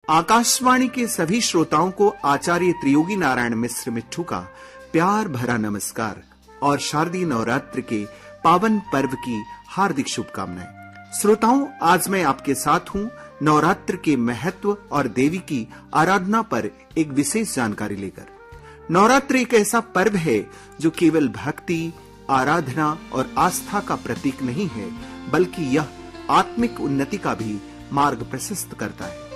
आकाशवाणी के सभी श्रोताओं को आचार्य त्रियोगी नारायण मिश्र मिट्ठू का प्यार भरा नमस्कार और शारदीय नवरात्र के पावन पर्व की हार्दिक शुभकामनाएं। श्रोताओं, आज मैं आपके साथ हूं नवरात्र के महत्व और देवी की आराधना पर एक विशेष जानकारी लेकर। नवरात्र एक ऐसा पर्व है जो केवल भक्ति, आराधना और आस्था का प्रतीक नहीं है, बल्कि यह आत्मिक उन्नति का भी मार्ग प्रशस्त करता है।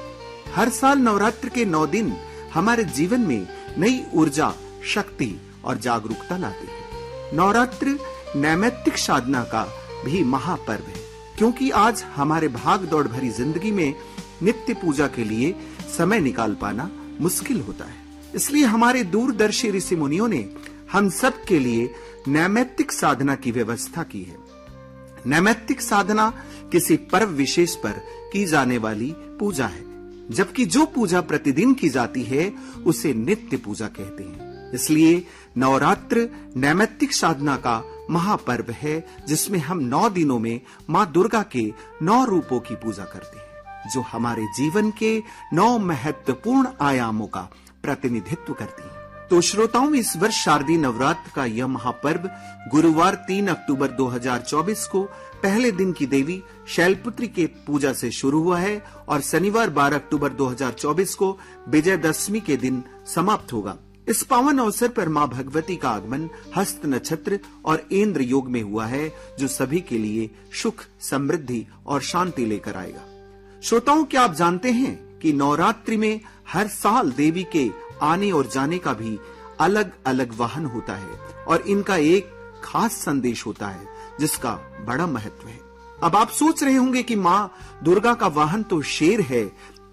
हर साल नवरात्र के 9 दिन हमारे जीवन में नई ऊर्जा, शक्ति और जागरूकता लाते हैं। नवरात्र नैमित्तिक साधना का भी महापर्व है, क्योंकि आज हमारे भाग दौड़ भरी जिंदगी में नित्य पूजा के लिए समय निकाल पाना मुश्किल होता है। इसलिए हमारे दूरदर्शी ऋषि मुनियों ने हम सब के लिए नैमित्तिक साधना की व्यवस्था की है। नैमित्तिक साधना किसी पर्व विशेष पर की जाने वाली पूजा है, जबकि जो पूजा प्रतिदिन की जाती है उसे नित्य पूजा कहते हैं। इसलिए नवरात्र नैमित्तिक साधना का महापर्व है, जिसमें हम 9 दिनों में मां दुर्गा के 9 रूपों की पूजा करते हैं, जो हमारे जीवन के 9 महत्वपूर्ण आयामों का प्रतिनिधित्व करती हैं। तो श्रोताओं, इस वर्ष शारदीय नवरात्र का यह महापर्व गुरुवार 3 अक्टूबर 2024 को पहले दिन की देवी शैलपुत्री के पूजा से शुरू हुआ है और शनिवार 12 अक्टूबर 2024 को विजयदशमी के दिन समाप्त होगा। इस पावन अवसर पर मां भगवती का आगमन हस्त नक्षत्र और इंद्र योग में हुआ है, जो सभी के लिए सुख, समृद्धि और शांति लेकर आएगा। श्रोताओं, क्या आप जानते हैं कि नवरात्रि में हर साल देवी के आने और जाने का भी अलग अलग वाहन होता है और इनका एक खास संदेश होता है, जिसका बड़ा महत्व है। अब आप सोच रहे होंगे कि मां दुर्गा का वाहन तो शेर है,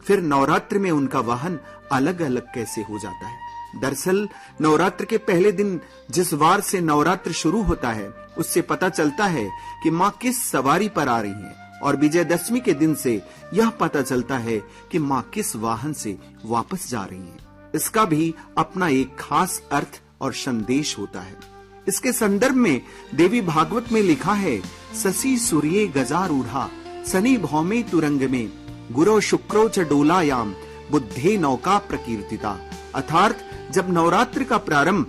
फिर नवरात्र में उनका वाहन अलग अलग कैसे हो जाता है। दरअसल नवरात्र के पहले दिन जिस वार से नवरात्र शुरू होता है, उससे पता चलता है कि मां किस सवारी पर आ रही हैं, और विजयदशमी के दिन से यह पता चलता है कि मां किस वाहन से वापस जा रही हैं। इसका भी अपना एक खास अर्थ और संदेश होता है। इसके संदर्भ में देवी भागवत में लिखा है, शशि सूर्ये गजारूढ़ा शनि भौमे तुरंग में गुरो शुक्रो च डोलायाम बुद्धे नौका प्रकीर्तिता। अर्थात जब नवरात्र का प्रारंभ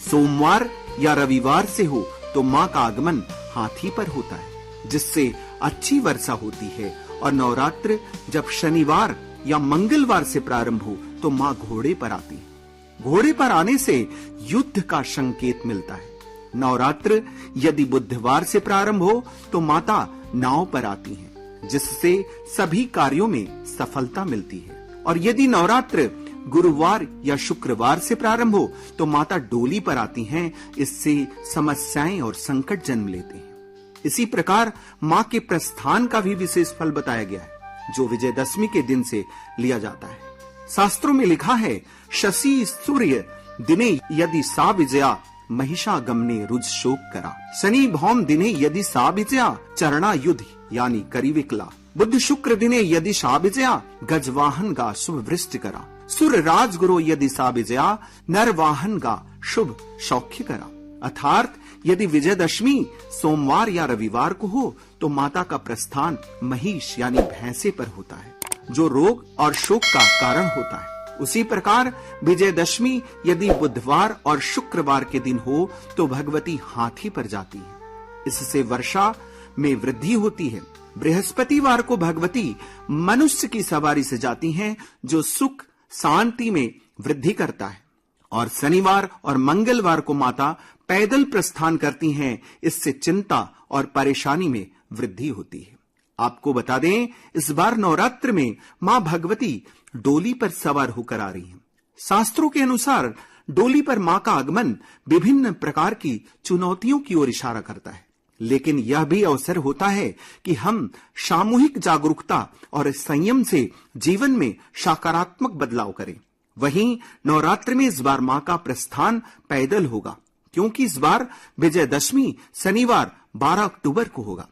सोमवार या रविवार से हो तो मां का आगमन हाथी पर होता है, जिससे अच्छी वर्षा होती है, और नवरात्र जब शनिवार या मंगलवार से प्रारंभ हो तो मां घोड़े पर आती है। घोड़े पर आने से युद्ध का संकेत मिलता है। नवरात्र यदि बुधवार से प्रारंभ हो तो माता नाव पर आती हैं, जिससे सभी कार्यों में सफलता मिलती है। और यदि नवरात्र गुरुवार या शुक्रवार से प्रारंभ हो तो माता डोली पर आती हैं, इससे समस्याएं और संकट जन्म लेते हैं। इसी प्रकार मां के प्रस्थान का भी विशेष फल बताया गया है, जो विजयदशमी के दिन से लिया जाता है। शास्त्रों में लिखा है, शशि सूर्य दिने यदि सा विजया महिषा गमने रुज शोक करा। शनि भौम दिने यदि सा विजया चरणा युद्ध यानी करी विकला। बुध शुक्र दिने यदि सा विजया गजवाहन गा शुभ वृष्टि करा। सुर राजगुरु यदि सा विजया नरवाहन गा शुभ सौख्य करा। अर्थात यदि विजयदशमी सोमवार या रविवार को हो तो माता का प्रस्थान महिष यानी भैंसे पर होता है, जो रोग और शोक का कारण होता है। उसी प्रकार विजयदशमी यदि बुधवार और शुक्रवार के दिन हो तो भगवती हाथी पर जाती है। इससे वर्षा में वृद्धि होती है। बृहस्पतिवार को भगवती मनुष्य की सवारी से जाती हैं, जो सुख शांति में वृद्धि करता है, और शनिवार और मंगलवार को माता पैदल प्रस्थान करती हैं। इससे चिंता और परेशानी में वृद्धि होती है। आपको बता दें, इस बार नवरात्र में मां भगवती डोली पर सवार होकर आ रही हैं। शास्त्रों के अनुसार डोली पर मां का आगमन विभिन्न प्रकार की चुनौतियों की ओर इशारा करता है, लेकिन यह भी अवसर होता है कि हम सामूहिक जागरूकता और संयम से जीवन में सकारात्मक बदलाव करें। वहीं नवरात्र में इस बार मां का प्रस्थान पैदल होगा, क्योंकि इस बार विजयदशमी शनिवार 12 अक्टूबर को होगा।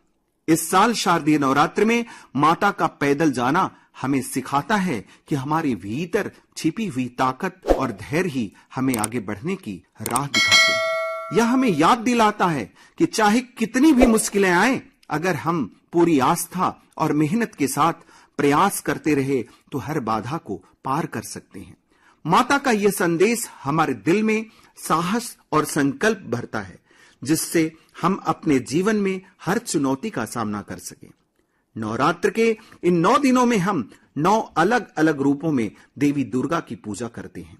इस साल शारदीय नवरात्र में माता का पैदल जाना हमें सिखाता है कि हमारे भीतर छिपी हुई ताकत और धैर्य ही हमें आगे बढ़ने की राह दिखाते हैं। यह हमें याद दिलाता है कि चाहे कितनी भी मुश्किलें आए, अगर हम पूरी आस्था और मेहनत के साथ प्रयास करते रहे तो हर बाधा को पार कर सकते हैं। माता का यह संदेश हमारे दिल में साहस और संकल्प भरता है, जिससे हम अपने जीवन में हर चुनौती का सामना कर सकें। नवरात्र के इन 9 दिनों में हम 9 अलग अलग रूपों में देवी दुर्गा की पूजा करते हैं।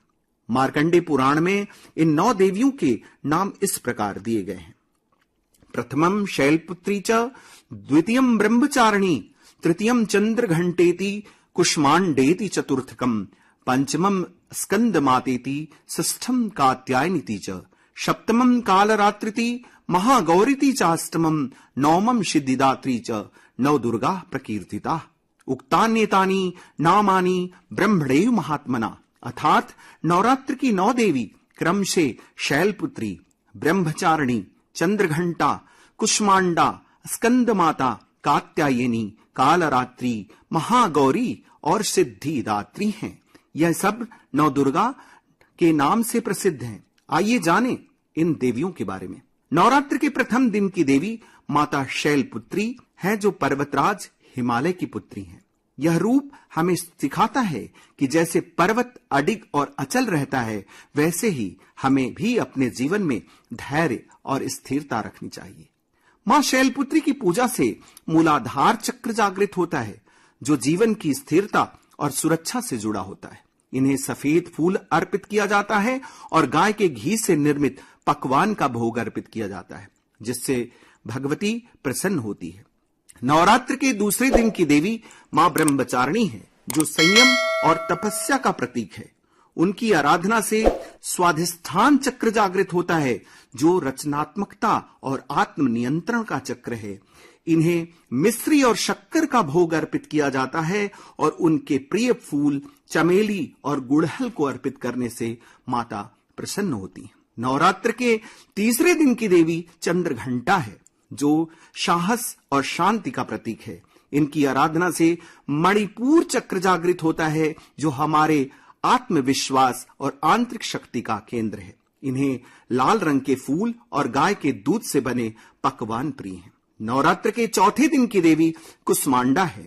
मार्कंडेय पुराण में इन 9 देवियों के नाम इस प्रकार दिए गए हैं। प्रथमम शैलपुत्री च, द्वितीयम ब्रह्मचारिणी, तृतीयम चंद्रघंटेति, कुष्मांडेति चतुर्थकम, पंचमम स्कंदमातेति, षष्ठम कात्यायनीति च, सप्तमम कालरात्रिति, महागौरीति चाष्टमम, नवमम सिद्धिदात्री च, नव दुर्गा प्रकीर्तिता। उक्तान्येतानि नामानि ब्रह्मणैव महात्मना। अर्थात नवरात्र की 9 देवी क्रम से शैलपुत्री, ब्रह्मचारिणी, चंद्रघंटा, कुष्मांडा, स्कंदमाता, कात्यायनी, कालरात्रि, महागौरी और सिद्धिदात्री हैं। यह सब नौ दुर्गा के नाम से प्रसिद्ध हैं। आइए जानें इन देवियों के बारे में। नवरात्र के प्रथम दिन की देवी माता शैलपुत्री है, जो पर्वतराज हिमालय की पुत्री हैं। यह रूप हमें सिखाता है कि जैसे पर्वत अडिग और अचल रहता है, वैसे ही हमें भी अपने जीवन में धैर्य और स्थिरता रखनी चाहिए। मां शैलपुत्री की पूजा से मूलाधार चक्र जागृत होता है, जो जीवन की स्थिरता और सुरक्षा से जुड़ा होता है। इन्हें सफेद फूल अर्पित किया जाता है और गाय के घी से निर्मित पकवान का भोग अर्पित किया जाता है, जिससे भगवती प्रसन्न होती है। नवरात्र के दूसरे दिन की देवी मां ब्रह्मचारिणी है, जो संयम और तपस्या का प्रतीक है। उनकी आराधना से स्वाधिष्ठान चक्र जागृत होता है, जो रचनात्मकता और आत्म नियंत्रण का चक्र है। इन्हें मिश्री और शक्कर का भोग अर्पित किया जाता है और उनके प्रिय फूल चमेली और गुड़हल को अर्पित करने से माता प्रसन्न होती है। नवरात्र के तीसरे दिन की देवी चंद्रघंटा है, जो साहस और शांति का प्रतीक है। इनकी आराधना से मणिपुर चक्र जागृत होता है, जो हमारे आत्मविश्वास और आंतरिक शक्ति का केंद्र है। इन्हें लाल रंग के फूल और गाय के दूध से बने पकवान प्रिय हैं। नवरात्र के चौथे दिन की देवी कुष्मांडा है,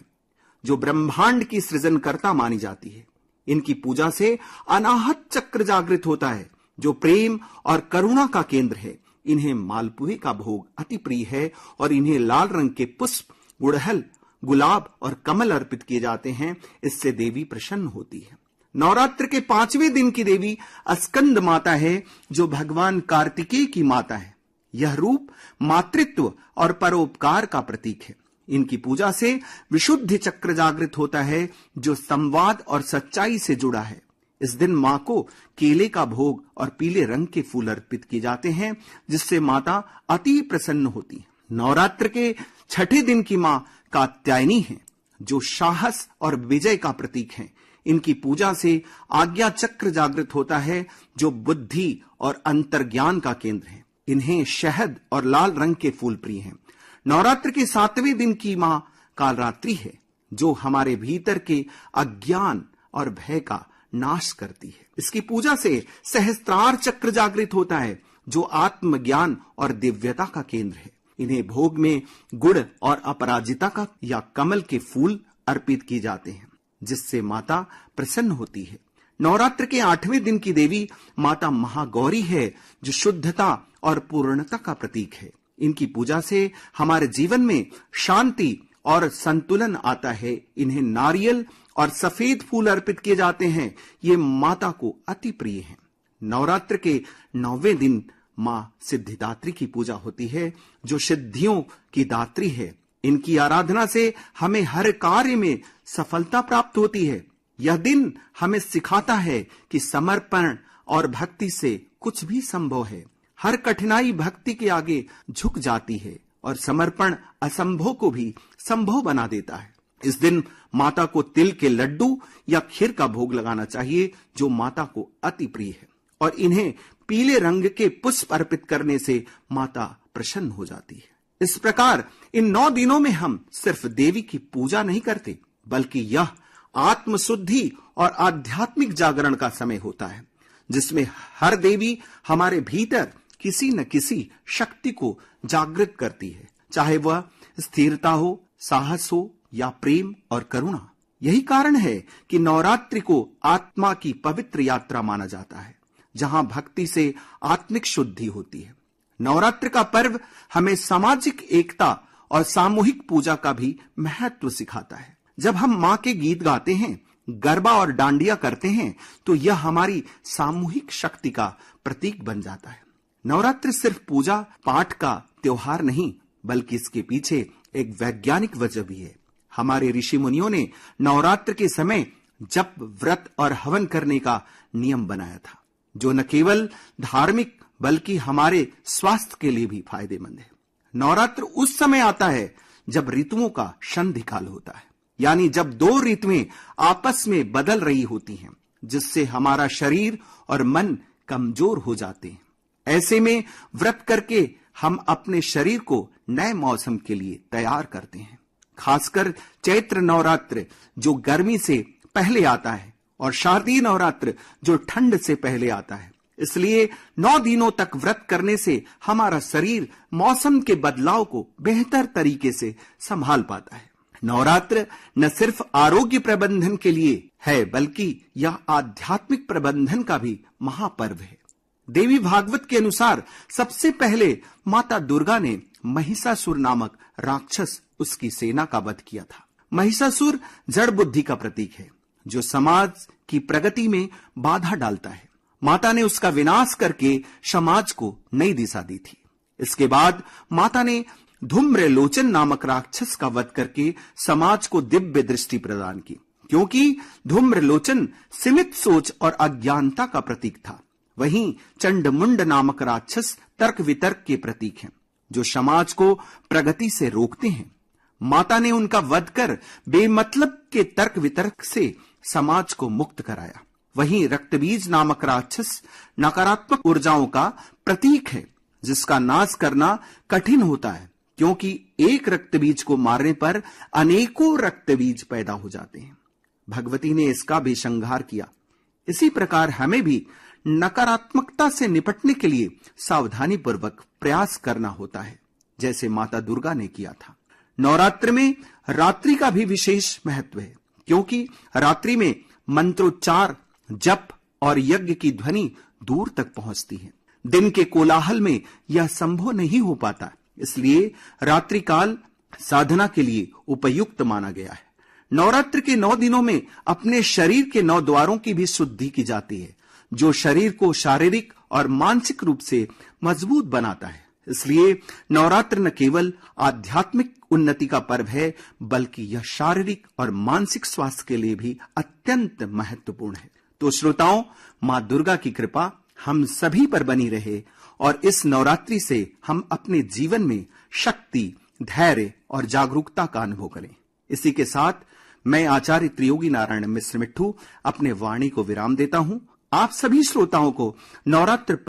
जो ब्रह्मांड की सृजनकर्ता मानी जाती है। इनकी पूजा से अनाहत चक्र जागृत होता है, जो प्रेम और करुणा का केंद्र है। इन्हें मालपुए का भोग अति प्रिय है और इन्हें लाल रंग के पुष्प, गुड़हल, गुलाब और कमल अर्पित किए जाते हैं। इससे देवी प्रसन्न होती है। नवरात्र के पांचवें दिन की देवी स्कंद माता है, जो भगवान कार्तिकेय की माता है। यह रूप मातृत्व और परोपकार का प्रतीक है। इनकी पूजा से विशुद्धि चक्र जागृत होता है, जो संवाद और सच्चाई से जुड़ा है। इस दिन मां को केले का भोग और पीले रंग के फूल अर्पित किए जाते हैं, जिससे माता अति प्रसन्न होती है। नवरात्र के छठे दिन की मां कात्यायनी है, जो साहस और विजय का प्रतीक है। इनकी पूजा से आज्ञा चक्र जागृत होता है, जो बुद्धि और अंतर्ज्ञान का केंद्र है। इन्हें शहद और लाल रंग के फूल प्रिय हैं। नवरात्र के सातवें दिन की मां कालरात्रि है, जो हमारे भीतर के अज्ञान और भय का नाश करती है। इसकी पूजा से सहस्त्रार चक्र जागृत होता है, जो आत्मज्ञान और दिव्यता का केंद्र है। इन्हें भोग में गुड़ और अपराजिता का या कमल के फूल अर्पित किए जाते हैं, जिससे माता प्रसन्न होती है। नवरात्र के आठवें दिन की देवी माता महागौरी है, जो शुद्धता और पूर्णता का प्रतीक है। इनकी पूजा से हमारे जीवन में शांति और संतुलन आता है। इन्हें नारियल और सफेद फूल अर्पित किए जाते हैं। ये माता को अति प्रिय हैं। नवरात्र के 9वें दिन मां सिद्धिदात्री की पूजा होती है, जो सिद्धियों की दात्री है। इनकी आराधना से हमें हर कार्य में सफलता प्राप्त होती है। यह दिन हमें सिखाता है कि समर्पण और भक्ति से कुछ भी संभव है। हर कठिनाई भक्ति के आगे झुक जाती है और समर्पण असंभव को भी संभव बना देता है। इस दिन माता को तिल के लड्डू या खीर का भोग लगाना चाहिए, जो माता को अति प्रिय है, और इन्हें पीले रंग के पुष्प अर्पित करने से माता प्रसन्न हो जाती है। इस प्रकार इन 9 दिनों में हम सिर्फ देवी की पूजा नहीं करते, बल्कि यह आत्मशुद्धि और आध्यात्मिक जागरण का समय होता है, जिसमें हर देवी हमारे भीतर किसी न किसी शक्ति को जागृत करती है, चाहे वह स्थिरता हो, साहस हो या प्रेम और करुणा। यही कारण है कि नवरात्रि को आत्मा की पवित्र यात्रा माना जाता है, जहां भक्ति से आत्मिक शुद्धि होती है। नवरात्र का पर्व हमें सामाजिक एकता और सामूहिक पूजा का भी महत्व सिखाता है। जब हम मां के गीत गाते हैं, गरबा और डांडिया करते हैं, तो यह हमारी सामूहिक शक्ति का प्रतीक बन जाता है। नवरात्र सिर्फ पूजा पाठ का त्योहार नहीं, बल्कि इसके पीछे एक वैज्ञानिक वजह भी है। हमारे ऋषि मुनियों ने नवरात्र के समय जप, व्रत और हवन करने का नियम बनाया था, जो न केवल धार्मिक बल्कि हमारे स्वास्थ्य के लिए भी फायदेमंद है। नवरात्र उस समय आता है जब ऋतुओं का संधिकाल होता है, यानी जब दो ऋतुएं आपस में बदल रही होती हैं, जिससे हमारा शरीर और मन कमजोर हो जाते हैं। ऐसे में व्रत करके हम अपने शरीर को नए मौसम के लिए तैयार करते हैं। खासकर चैत्र नवरात्र जो गर्मी से पहले आता है और शारदीय नवरात्र जो ठंड से पहले आता है। इसलिए 9 दिनों तक व्रत करने से हमारा शरीर मौसम के बदलाव को बेहतर तरीके से संभाल पाता है। नवरात्र न सिर्फ आरोग्य प्रबंधन के लिए है, बल्कि यह आध्यात्मिक प्रबंधन का भी महापर्व है। देवी भागवत के अनुसार सबसे पहले माता दुर्गा ने महिषासुर नामक राक्षस, उसकी सेना का वध किया था। महिषासुर जड़ बुद्धि का प्रतीक है, जो समाज की प्रगति में बाधा डालता है। माता ने उसका विनाश करके समाज को नई दिशा दी थी। इसके बाद माता ने धूम्रलोचन नामक राक्षस का वध करके समाज को दिव्य दृष्टि प्रदान की, क्योंकि धूम्रलोचन सीमित सोच और अज्ञानता का प्रतीक था। वहीं चंडमुंड नामक राक्षस तर्क वितर्क के प्रतीक हैं, जो समाज को प्रगति से रोकते हैं। माता ने उनका वध कर बेमतलब के तर्क वितर्क से समाज को मुक्त कराया। वहीं रक्तबीज नामक राक्षस नकारात्मक ऊर्जाओं का प्रतीक है, जिसका नाश करना कठिन होता है, क्योंकि एक रक्तबीज को मारने पर अनेकों रक्तबीज पैदा हो जाते हैं। भगवती ने इसका भी संहार किया। इसी प्रकार हमें भी नकारात्मकता से निपटने के लिए सावधानी पूर्वक प्रयास करना होता है, जैसे माता दुर्गा ने किया था। नवरात्र में रात्रि का भी विशेष महत्व है, क्योंकि रात्रि में मंत्रोच्चार, जप और यज्ञ की ध्वनि दूर तक पहुंचती है। दिन के कोलाहल में यह संभव नहीं हो पाता, इसलिए रात्रि काल साधना के लिए उपयुक्त माना गया है। नवरात्र के 9 दिनों में अपने शरीर के 9 द्वारों की भी शुद्धि की जाती है, जो शरीर को शारीरिक और मानसिक रूप से मजबूत बनाता है। इसलिए नवरात्र न केवल आध्यात्मिक उन्नति का पर्व है, बल्कि यह शारीरिक और मानसिक स्वास्थ्य के लिए भी अत्यंत महत्वपूर्ण है। तो श्रोताओं, मां दुर्गा की कृपा हम सभी पर बनी रहे और इस नवरात्रि से हम अपने जीवन में शक्ति, धैर्य और जागरूकता का अनुभव करें। इसी के साथ मैं आचार्य त्रियोगी नारायण मिश्र मिट्ठू अपने वाणी को विराम देता हूं। आप सभी श्रोताओं को नवरात्र